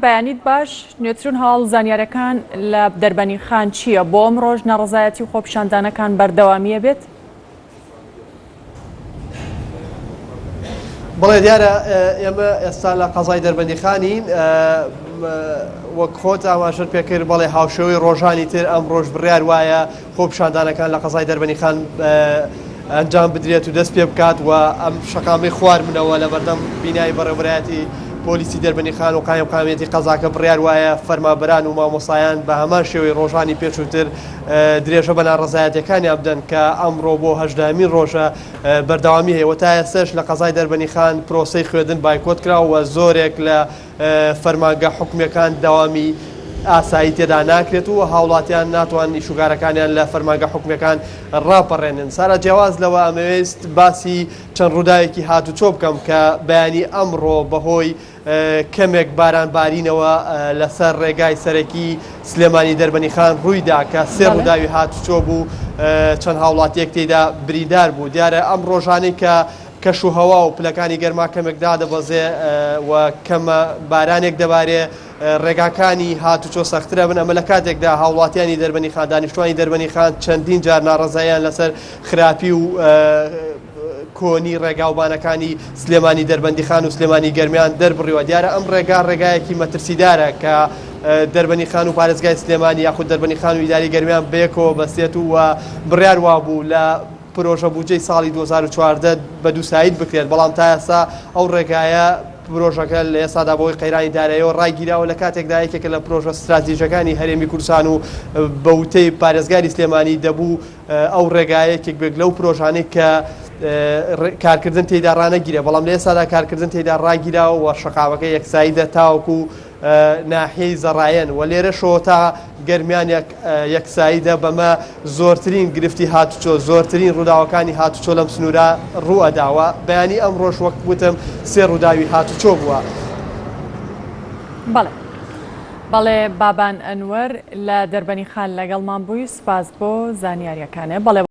بەیانیت باش نوێترین هەواڵ زانیاریەکان لە دەربەنی خان چییە بۆ ئەم ڕۆژ نەڕەزایەتی و خۆپیشاندانەکان بەردەوامیە بێت؟ بەڵێ دیارە ئێمە ئێستا لە قەزای دەربەندیخانین وەک خۆت ئاماژەت پێکرد بەڵێ هاوشێوەی ڕۆژانی تر ئەم ڕۆژ بڕیار وایە خۆپیشاندانەکان لە قەزای دەربەندیخان ئەنجام بدرێت و دەست پێ بکات و ئەم شەقامی خوارمنەوە لە بەردەم بینایی بەڕێوەبەرایەتی پۆلیسی دەربەندیخان و قایمقامێتی قەزاکە بڕیار وایە فەرمانبەران و مامۆسایان بە هەمان شێوەی ڕۆژانی پێشووتر درێژە بە ناڕەزایەتیەکانی بدەن کە ئەمڕۆ بۆ 18مین ڕۆژە بەردەوامی هەیە و تا ئێستاش لە قەزای دەربەندیخان پرۆسەی خوێندن بایکۆت کراوە و زۆرێک لە فەرمانگە حکومەکان داوامی ئاسایی تێدا ناکرێت و هاوڵاتیان ناتوان ئیشوگارەکانیان لە فەرمانگە حکومەکان ڕاپەڕێنن. سارا جیاواز لەوە ئەمەوێست باسی چەند ڕووداوێکی هاتوچۆ بکەم کە بەیانی ئەمڕۆ بەهۆی کەمێک بارانبارینەوە لەسەر ڕێگای سەرەکی سلێمانی دەربەندیخان ڕوویدا کە سێ ڕووداوی هاتوچۆ بوو چەند هاوڵاتیەک تێیدا بریندار بوو. دیارە ئەم ڕۆژانەی کە کەش و هەوا و پلەکانی گەرما کەمێک دادەبەزێ و کەمە بارانێک دەبارێ ڕێگاکانی هاتوچۆ سەخترە بن ئەمە لە کاتێکدا هاوڵاتیانی دەربەندیخان دانیشتوانی دەربەندیخان چەندین جار ناڕەزاییان لەسەر خراپی و کۆنی ڕێگاوبانەکانی سلێمانی دەربەندیخان و سلێمانی گەرمیان دەربڕیوە. دیارە ئەم ڕێگایەکی مەترسیدارە کە دەربەندیخان و پارێزگای سلێمانی یاخود دەربەندیخان و ئیداری گەرمیان بەیەکەوە بەستێت و بڕیار وابوو لە پرۆژە بودجەی ساڵی 2014 بە دووسایت بکرێت، بەڵام تا ئێستا ئەو ڕێگایە پرۆژەکە لە ئێستادا بۆی قەیرانی داراییەوە ڕایگیراوە لە کاتێکدا یەکێکە لە پرۆژە استراتیژیەکانی هەرێمی کوردستان و بەوتەی پارێزگاری سلێمانی دەبوو ئەو ڕێگایەکێک بێک لەو پرۆژانەی کە کارکردن تێیدا ڕانەگیرێ، بەڵام لە ئێستادا کارکردن تێیدا ڕاگیراوە و شەقاوەکە یەکساییدە تاوەکو ناحیەی زەڕایەن و لێرەشەوە تا گەرمیان یەکساییدە بەمە زۆرترین گرفتی هاتوچۆ زۆرترین ڕووداوەکانی هاتوچۆ لەم سنوورە ڕوئەداوە. بەیانی ئەم ڕۆژ وەک گوتم سێ ڕووداوی هاتوچۆ بووە. بەڵێ بابان ئەنوەر لە دەربەنیخان لەگەڵمان بووی، سپاس بۆ زانیاریەکانە.